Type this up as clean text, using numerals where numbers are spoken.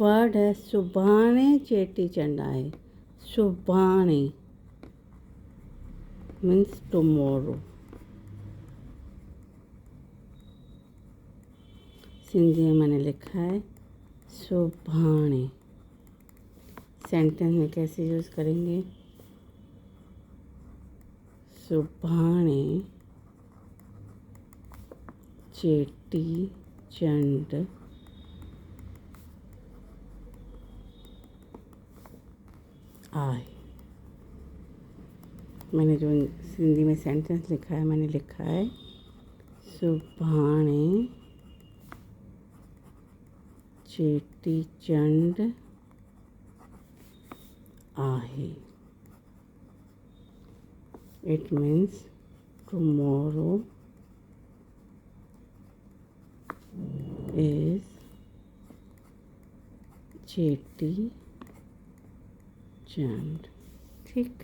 Word है सुभाणे चेटी चंड आहे। सुभाणे मीन्स टुमोरो। सिंधी में मैंने लिखा है सुभाणे। सेंटेंस में कैसे यूज़ करेंगे? सुभाणे चेटी चंड आए। मैंने जो सिंधी में सेंटेंस लिखा है, मैंने लिखा है सुभाणे चेटी चंड आहे। It means tomorrow is Cheti Chand. ठीक।